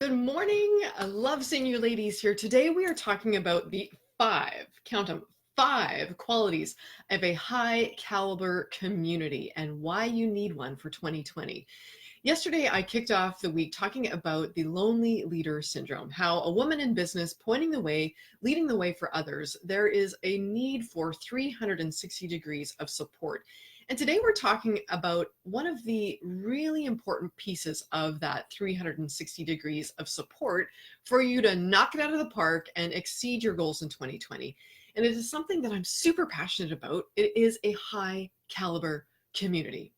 Good morning. I love seeing you ladies here. Today we are talking about the count them, five qualities of a high caliber community and why you need one for 2020. Yesterday, I kicked off the week talking about the lonely leader syndrome, how a woman in business pointing the way, leading the way for others, there is a need for 360 degrees of support. And today we're talking about one of the really important pieces of that 360 degrees of support for you to knock it out of the park and exceed your goals in 2020. And it is something that I'm super passionate about. It is a high caliber community.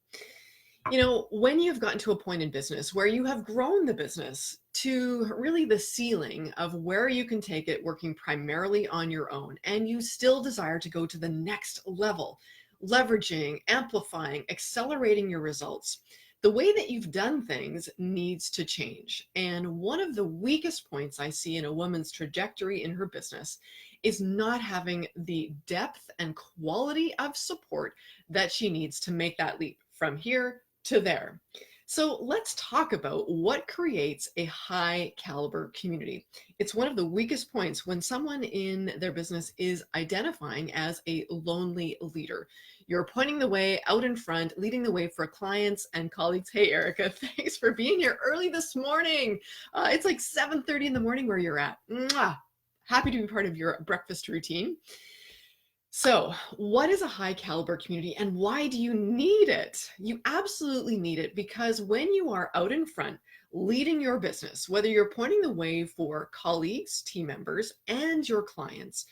You know, when you've gotten to a point in business where you have grown the business to really the ceiling of where you can take it working primarily on your own, and you still desire to go to the next level, leveraging, amplifying, accelerating your results, the way that you've done things needs to change. And one of the weakest points I see in a woman's trajectory in her business is not having the depth and quality of support that she needs to make that leap from here to there. So let's talk about what creates a high caliber community. It's one of the weakest points when someone in their business is identifying as a lonely leader. You're pointing the way out in front, leading the way for clients and colleagues. Hey, Erica, thanks for being here early this morning. It's like 7:30 in the morning where you're at. Mwah! Happy to be part of your breakfast routine. So, what is a high caliber community and why do you need it? You absolutely need it because when you are out in front leading your business, whether you're pointing the way for colleagues, team members, and your clients,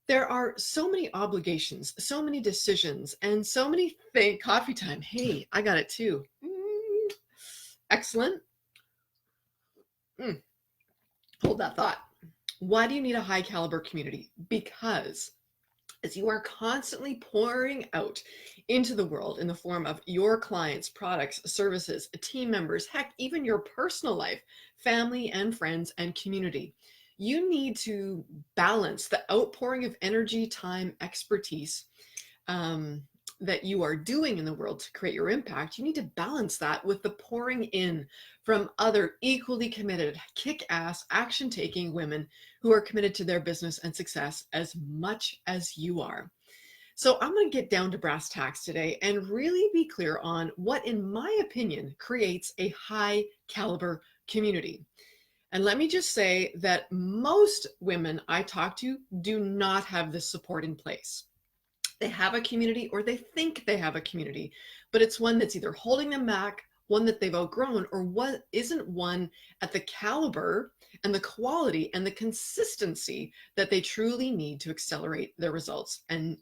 there are so many obligations, so many decisions, and so many things. Coffee time. Hey, I got it too. Excellent. Hold that thought. Why do you need a high caliber community? Because as you are constantly pouring out into the world in the form of your clients, products, services, team members, heck, even your personal life, family and friends and community, you need to balance the outpouring of energy, time, expertise that you are doing in the world to create your impact. You need to balance that with the pouring in from other equally committed, kick-ass, action-taking women who are committed to their business and success as much as you are. So I'm going to get down to brass tacks today and really be clear on what, in my opinion, creates a high caliber community. And let me just say that most women I talk to do not have this support in place. They have a community or they think they have a community, but it's one that's either holding them back, one that they've outgrown, or what isn't one at the caliber and the quality and the consistency that they truly need to accelerate their results and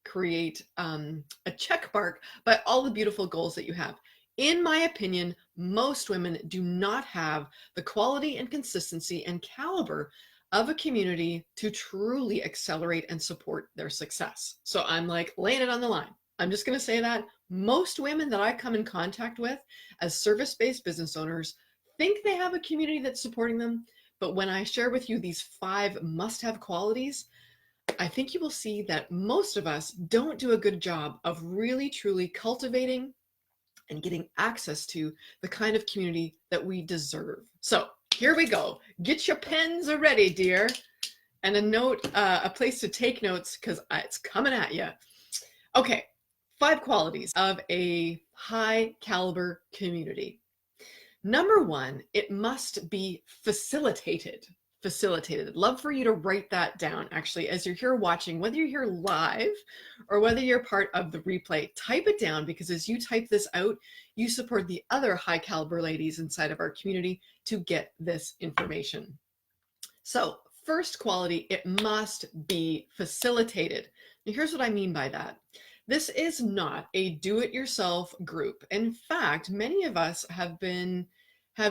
create a check mark by all the beautiful goals that you have. In my opinion, most women do not have the quality and consistency and caliber of a community to truly accelerate and support their success. So I'm like laying it on the line. I'm just going to say that most women that I come in contact with as service-based business owners think they have a community that's supporting them. But when I share with you these 5 must-have qualities, I think you will see that most of us don't do a good job of really truly cultivating and getting access to the kind of community that we deserve. So here we go. Get your pens ready, dear. And a note, a place to take notes because it's coming at you. Okay, 5 qualities of a high caliber community. Number 1, it must be facilitated. Facilitated. I'd love for you to write that down actually as you're here watching, whether you're here live or whether you're part of the replay. Type it down because as you type this out, you support the other high caliber ladies inside of our community to get this information. So first quality, it must be facilitated. Now here's what I mean by that. This is not a do-it-yourself group. In fact, many of us have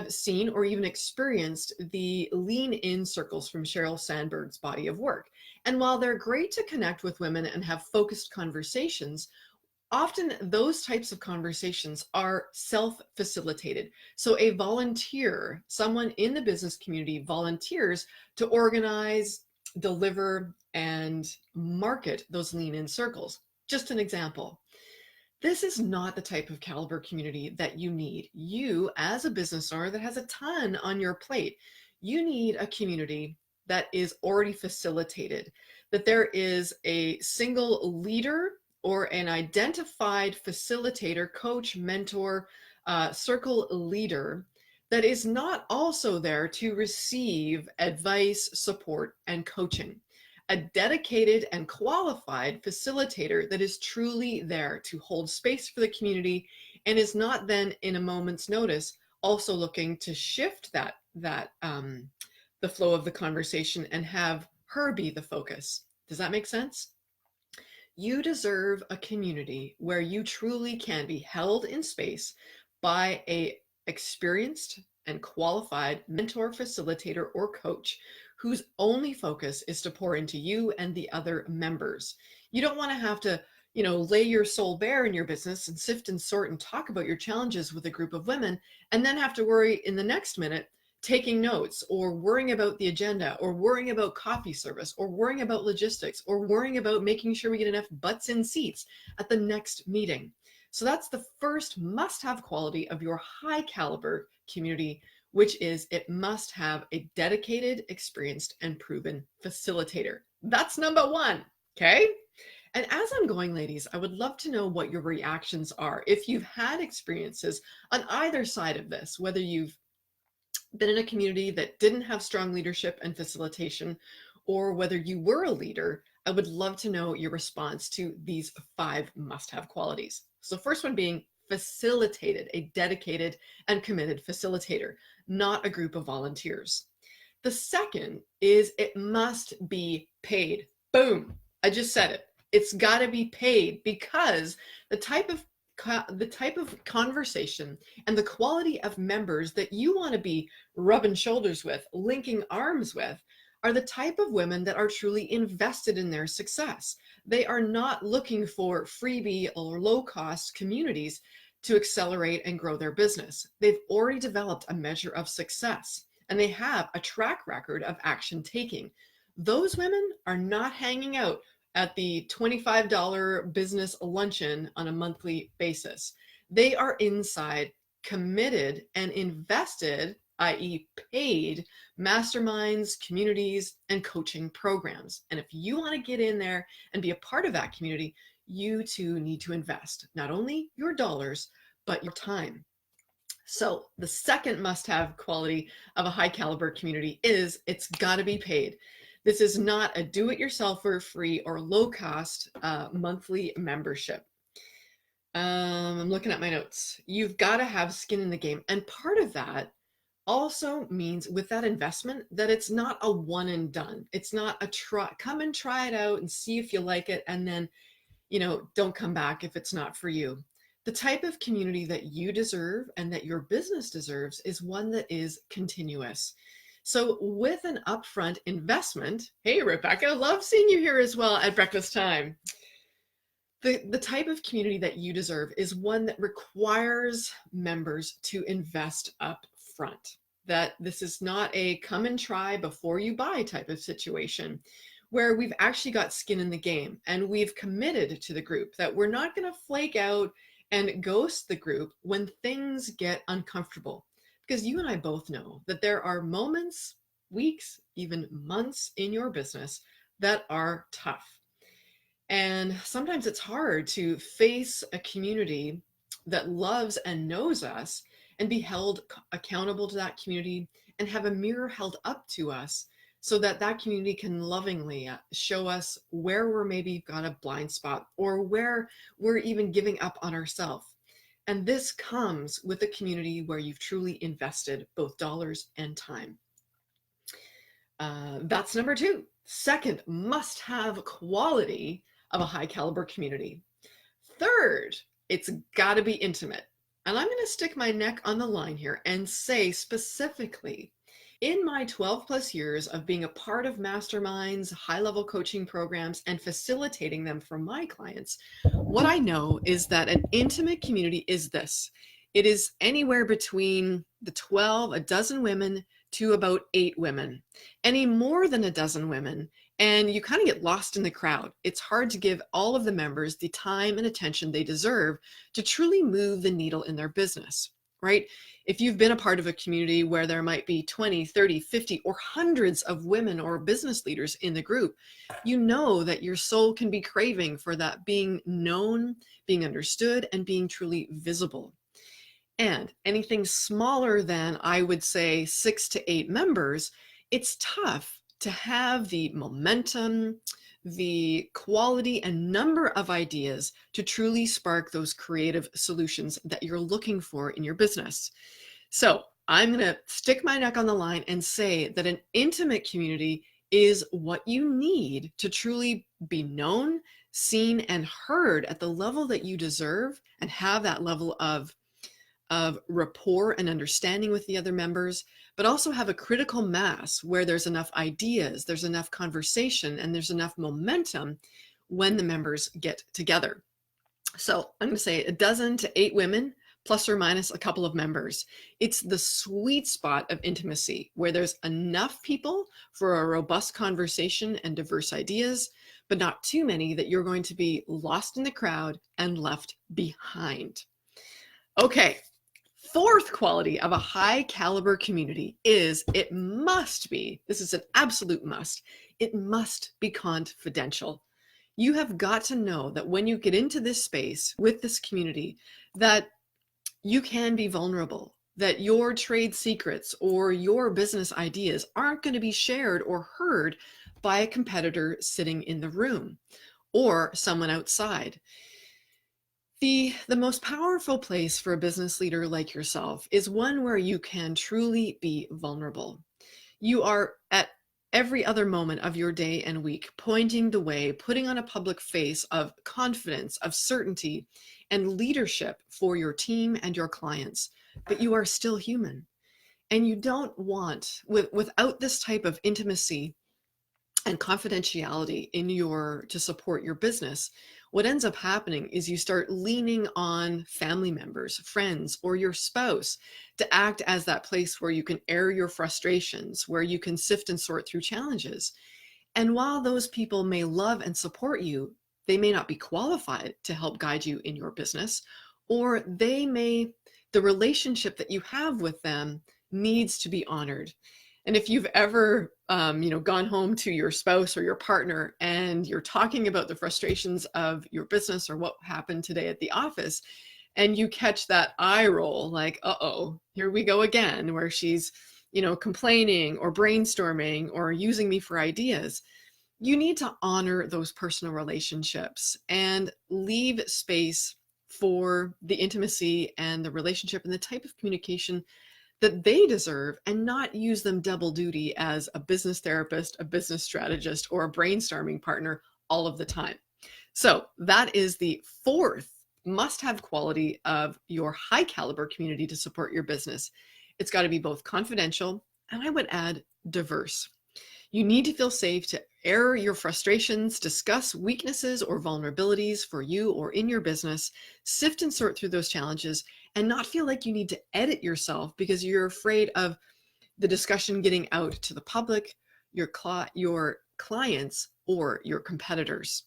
seen or even experienced the lean-in circles from Sheryl Sandberg's body of work. And while they're great to connect with women and have focused conversations, often those types of conversations are self-facilitated. So a volunteer, someone in the business community volunteers to organize, deliver, and market those lean-in circles. Just an example. This is not the type of caliber community that you need. You, as a business owner that has a ton on your plate, you need a community that is already facilitated, that there is a single leader or an identified facilitator, coach, mentor, circle leader that is not also there to receive advice, support, and coaching. A dedicated and qualified facilitator that is truly there to hold space for the community and is not then in a moment's notice also looking to shift the flow of the conversation and have her be the focus. Does that make sense? You deserve a community where you truly can be held in space by a experienced and qualified mentor, facilitator, or coach whose only focus is to pour into you and the other members. You don't want to have to, lay your soul bare in your business and sift and sort and talk about your challenges with a group of women and then have to worry in the next minute taking notes or worrying about the agenda or worrying about coffee service or worrying about logistics or worrying about making sure we get enough butts in seats at the next meeting. So that's the first must-have quality of your high caliber community, which is it must have a dedicated, experienced, and proven facilitator. That's number one, okay? And as I'm going, ladies, I would love to know what your reactions are. If you've had experiences on either side of this, whether you've been in a community that didn't have strong leadership and facilitation, or whether you were a leader, I would love to know your response to these 5 must-have qualities. So the first one being facilitated, a dedicated and committed facilitator, not a group of volunteers. The second is it must be paid. Boom, I just said it. It's got to be paid because the type of conversation and the quality of members that you want to be rubbing shoulders with, linking arms with, are the type of women that are truly invested in their success. They are not looking for freebie or low-cost communities to accelerate and grow their business. They've already developed a measure of success and they have a track record of action taking. Those women are not hanging out at the $25 business luncheon on a monthly basis. They are inside, committed, and invested, i.e. paid, masterminds, communities, and coaching programs. And if you want to get in there and be a part of that community, you too need to invest not only your dollars, but your time. So the second must-have quality of a high caliber community is it's got to be paid. This is not a do-it-yourselfer, free, or low-cost monthly membership. I'm looking at my notes. You've got to have skin in the game. And part of that also means with that investment that it's not a one and done. It's not a try, come and try it out and see if you like it. And then, don't come back if it's not for you. The type of community that you deserve and that your business deserves is one that is continuous. So with an upfront investment, hey, Rebecca, love seeing you here as well at breakfast time. The type of community that you deserve is one that requires members to invest up front. That this is not a come and try before you buy type of situation where we've actually got skin in the game and we've committed to the group, that we're not going to flake out and ghost the group when things get uncomfortable. Because you and I both know that there are moments, weeks, even months in your business that are tough. And sometimes it's hard to face a community that loves and knows us and be held accountable to that community and have a mirror held up to us so that that community can lovingly show us where we're maybe got a blind spot or where we're even giving up on ourselves. And this comes with a community where you've truly invested both dollars and time. That's number 2. Second, must-have quality of a high caliber community. Third, it's got to be intimate. And I'm going to stick my neck on the line here and say specifically, in my 12 plus years of being a part of masterminds, high-level coaching programs, and facilitating them for my clients, what I know is that an intimate community is this. It is anywhere between a dozen women to about 8 women. Any more than a dozen women and you kind of get lost in the crowd. It's hard to give all of the members the time and attention they deserve to truly move the needle in their business, right? If you've been a part of a community where there might be 20, 30, 50, or hundreds of women or business leaders in the group, you know that your soul can be craving for that being known, being understood, and being truly visible. And anything smaller than, I would say, 6 to 8 members, it's tough to have the momentum, the quality and number of ideas to truly spark those creative solutions that you're looking for in your business. So I'm going to stick my neck on the line and say that an intimate community is what you need to truly be known, seen, and heard at the level that you deserve, and have that level of rapport and understanding with the other members, but also have a critical mass where there's enough ideas, there's enough conversation, and there's enough momentum when the members get together. So I'm going to say 12 to 8 women, plus or minus a couple of members. It's the sweet spot of intimacy where there's enough people for a robust conversation and diverse ideas, but not too many that you're going to be lost in the crowd and left behind. Okay. Fourth quality of a high caliber community is it must be, this is an absolute must, it must be confidential. You have got to know that when you get into this space with this community, that you can be vulnerable, that your trade secrets or your business ideas aren't going to be shared or heard by a competitor sitting in the room or someone outside. The most powerful place for a business leader like yourself is one where you can truly be vulnerable. You are at every other moment of your day and week pointing the way, putting on a public face of confidence, of certainty, and leadership for your team and your clients. But you are still human. And you don't want, without this type of intimacy and confidentiality to support your business, what ends up happening is you start leaning on family members, friends, or your spouse to act as that place where you can air your frustrations, where you can sift and sort through challenges. And while those people may love and support you, they may not be qualified to help guide you in your business, or the relationship that you have with them needs to be honored. And if you've ever, gone home to your spouse or your partner and you're talking about the frustrations of your business or what happened today at the office, and you catch that eye roll, like, uh-oh, here we go again, where she's, complaining or brainstorming or using me for ideas, you need to honor those personal relationships and leave space for the intimacy and the relationship and the type of communication that they deserve, and not use them double duty as a business therapist, a business strategist, or a brainstorming partner all of the time. So that is the fourth must-have quality of your high caliber community to support your business. It's got to be both confidential, and I would add diverse. You need to feel safe to air your frustrations, discuss weaknesses or vulnerabilities for you or in your business, sift and sort through those challenges, and not feel like you need to edit yourself because you're afraid of the discussion getting out to the public, your clients, or your competitors.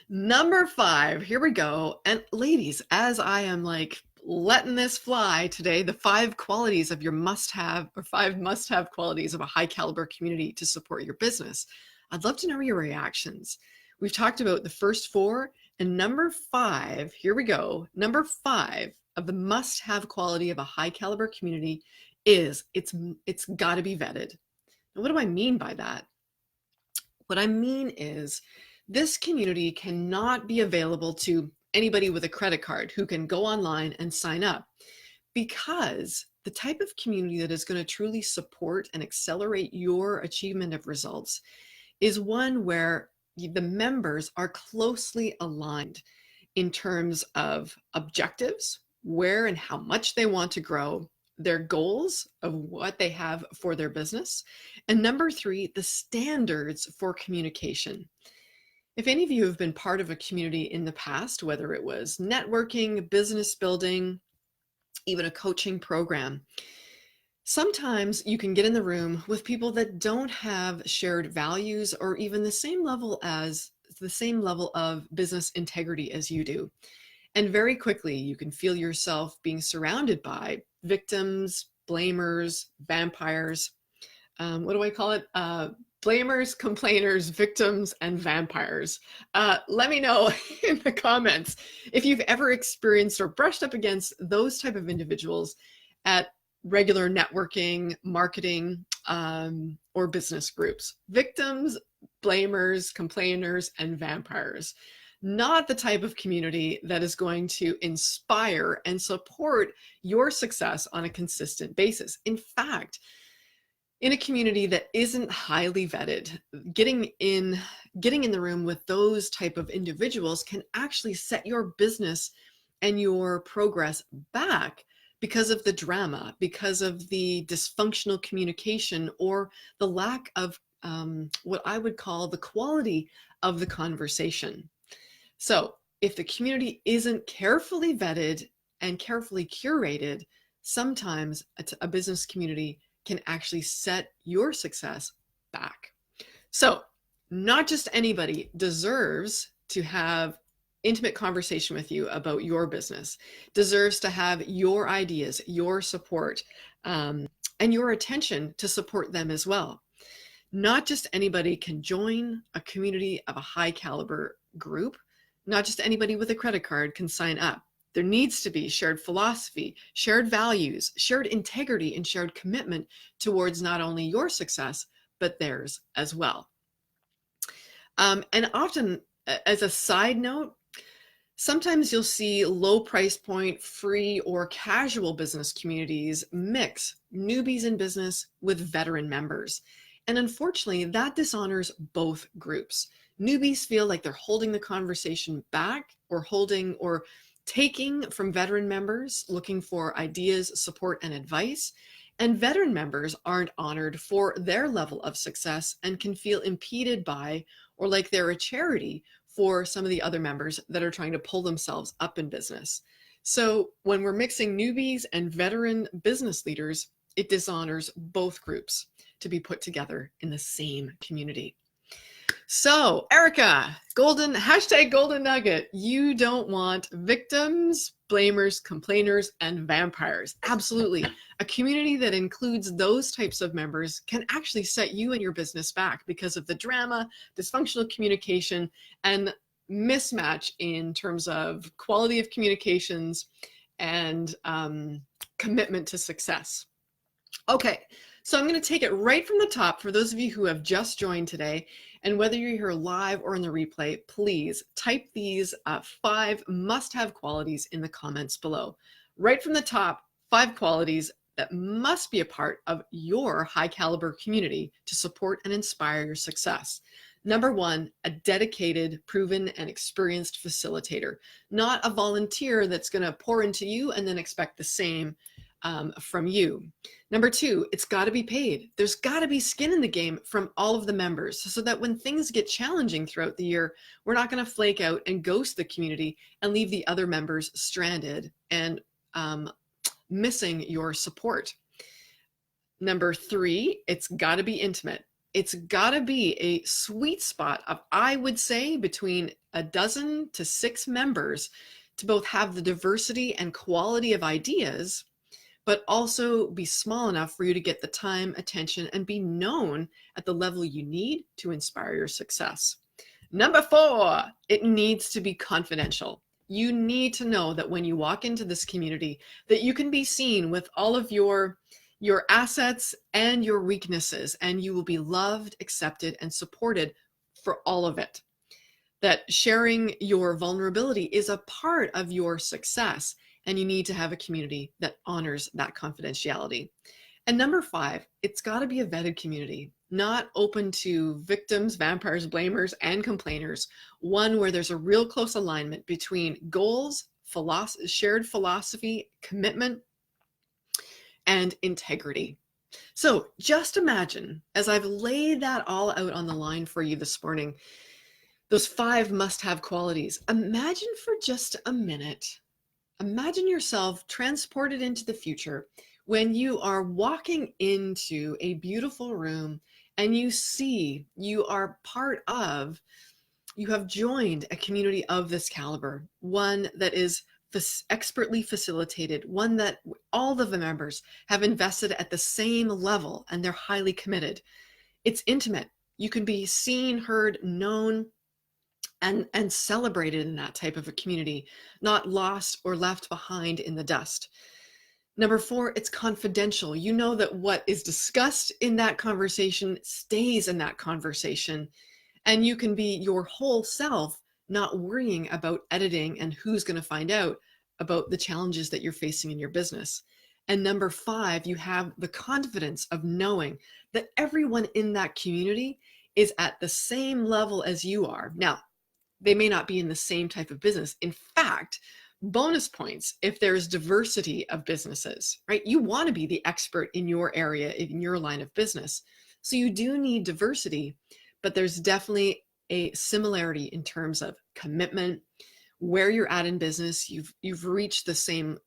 Number 5, here we go. And ladies, as I am letting this fly today, the 5 qualities of your must-have, or 5 must-have qualities of a high caliber community to support your business. I'd love to know your reactions. We've talked about the first 4, and number 5, here we go. Number 5 of the must-have quality of a high caliber community is it's got to be vetted. Now, what do I mean by that? What I mean is this community cannot be available to anybody with a credit card who can go online and sign up, because the type of community that is going to truly support and accelerate your achievement of results is one where the members are closely aligned in terms of objectives, where and how much they want to grow, their goals of what they have for their business, and number 3, the standards for communication. If any of you have been part of a community in the past, whether it was networking, business building, even a coaching program, Sometimes you can get in the room with people that don't have shared values or even the same level of business integrity as you do. And very quickly, you can feel yourself being surrounded by victims, blamers, vampires. What do I call it? Blamers, complainers, victims, and vampires. Let me know in the comments if you've ever experienced or brushed up against those type of individuals at regular networking, marketing, or business groups. Victims, blamers, complainers, and vampires. Not the type of community that is going to inspire and support your success on a consistent basis. In fact, in a community that isn't highly vetted, getting in the room with those type of individuals can actually set your business and your progress back because of the drama, because of the dysfunctional communication, or the lack of what I would call the quality of the conversation. So if the community isn't carefully vetted and carefully curated, sometimes a business community can actually set your success back. So not just anybody deserves to have intimate conversation with you about your business, deserves to have your ideas, your support, and your attention to support them as well. Not just anybody can join a community of a high caliber group. Not just anybody with a credit card can sign up. There needs to be shared philosophy, shared values, shared integrity, and shared commitment towards not only your success, but theirs as well. And often, as a side note, sometimes you'll see low price point, free or casual business communities mix newbies in business with veteran members. And unfortunately, that dishonors both groups. Newbies feel like they're holding the conversation back or taking from veteran members looking for ideas, support, and advice. And veteran members aren't honored for their level of success and can feel impeded by, or like they're a charity for some of the other members that are trying to pull themselves up in business. So when we're mixing newbies and veteran business leaders, it dishonors both groups to be put together in the same community. So, Erica, golden nugget. You don't want victims, blamers, complainers, and vampires. Absolutely. A community that includes those types of members can actually set you and your business back because of the drama, dysfunctional communication, and mismatch in terms of quality of communications and commitment to success. Okay, so I'm going to take it right from the top for those of you who have just joined today. And whether you're here live or in the replay, please type these 5 must-have qualities in the comments below. Right from the top, 5 qualities that must be a part of your high caliber community to support and inspire your success. Number 1, a dedicated, proven, and experienced facilitator, not a volunteer that's going to pour into you and then expect the same from you. Number 2, it's got to be paid. There's got to be skin in the game from all of the members so that when things get challenging throughout the year, we're not going to flake out and ghost the community and leave the other members stranded and missing your support. Number 3, it's got to be intimate. It's got to be a sweet spot of, I would say, between a dozen to 6 members to both have the diversity and quality of ideas, but also be small enough for you to get the time, attention, and be known at the level you need to inspire your success. Number 4, it needs to be confidential. You need to know that when you walk into this community, that you can be seen with all of your assets and your weaknesses, and you will be loved, accepted, and supported for all of it. That sharing your vulnerability is a part of your success, and you need to have a community that honors that confidentiality. And number 5, it's got to be a vetted community, not open to victims, vampires, blamers, and complainers. One where there's a real close alignment between goals, shared philosophy, commitment, and integrity. So just imagine, as I've laid that all out on the line for you this morning, those 5 must-have qualities. Imagine for just a minute, imagine yourself transported into the future When you are walking into a beautiful room and you see you are part of, you have joined a community of this caliber, one that is expertly facilitated, one that all of the members have invested at the same level and they're highly committed. It's intimate. You can be seen, heard, known, and celebrated in that type of a community, not lost or left behind in the dust. Number 4, it's confidential. You know that what is discussed in that conversation stays in that conversation, and you can be your whole self, not worrying about editing and who's going to find out about the challenges that you're facing in your business. And number 5, you have the confidence of knowing that everyone in that community is at the same level as you are. Now, they may not be in the same type of business. In fact, bonus points if there's diversity of businesses, right? You want to be the expert in your area, in your line of business. So you do need diversity, but there's definitely a similarity in terms of commitment, where you're at in business. You've reached the same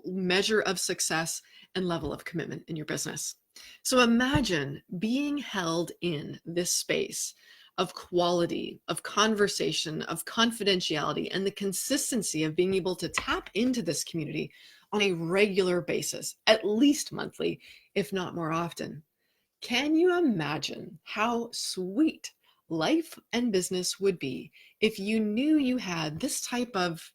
measure of success and level of commitment in your business. So imagine being held in this space of quality, of conversation, of confidentiality, and the consistency of being able to tap into this community on a regular basis, at least monthly, if not more often. Can you imagine how sweet life and business would be if you knew you had this type of,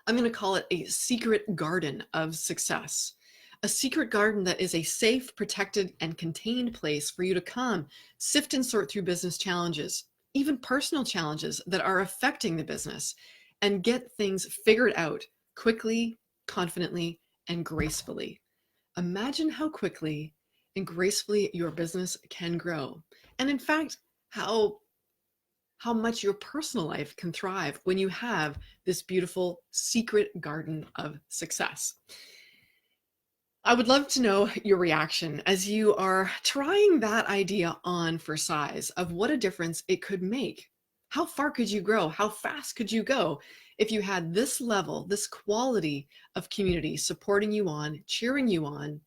I'm going to call it a secret garden of success? A secret garden that is a safe, protected, and contained place for you to come, sift and sort through business challenges, even personal challenges that are affecting the business, and get things figured out quickly, confidently, and gracefully. Imagine how quickly and gracefully your business can grow. And in fact, how much your personal life can thrive when you have this beautiful secret garden of success. I would love to know your reaction as you are trying that idea on for size of what a difference it could make. How far could you grow? How fast could you go if you had this level, this quality of community supporting you on, cheering you on,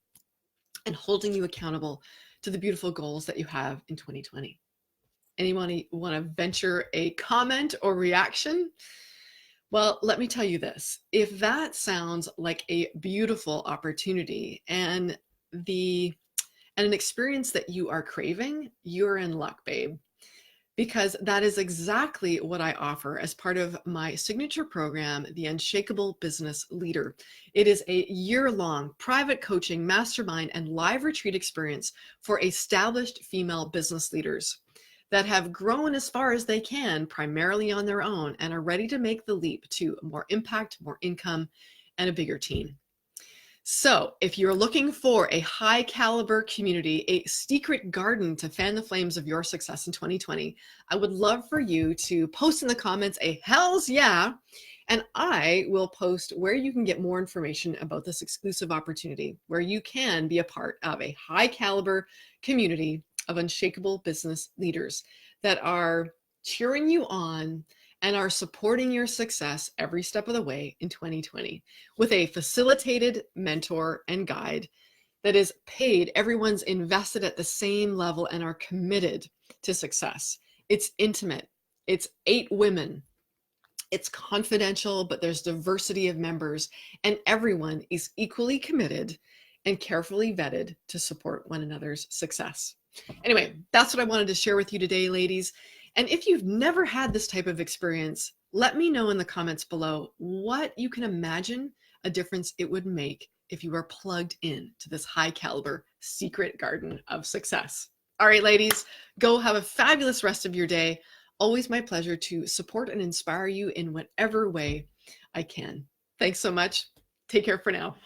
and holding you accountable to the beautiful goals that you have in 2020? Anyone want to venture a comment or reaction? Well, let me tell you this. If that sounds like a beautiful opportunity and an experience that you are craving, you're in luck, babe. Because that is exactly what I offer as part of my signature program, The Unshakable Business Leader. It is a year-long private coaching, mastermind, and live retreat experience for established female business leaders that have grown as far as they can, primarily on their own, and are ready to make the leap to more impact, more income, and a bigger team. So if you're looking for a high caliber community, a secret garden to fan the flames of your success in 2020, I would love for you to post in the comments a hells yeah, and I will post where you can get more information about this exclusive opportunity, where you can be a part of a high caliber community of unshakable business leaders that are cheering you on and are supporting your success every step of the way in 2020 with a facilitated mentor and guide that is paid. Everyone's invested at the same level and are committed to success. It's intimate. It's 8 women. It's confidential, but there's diversity of members, and everyone is equally committed and carefully vetted to support one another's success. Anyway, that's what I wanted to share with you today, ladies. And if you've never had this type of experience, let me know in the comments below what you can imagine a difference it would make if you are plugged in to this high caliber secret garden of success. All right, ladies, go have a fabulous rest of your day. Always my pleasure to support and inspire you in whatever way I can. Thanks so much. Take care for now.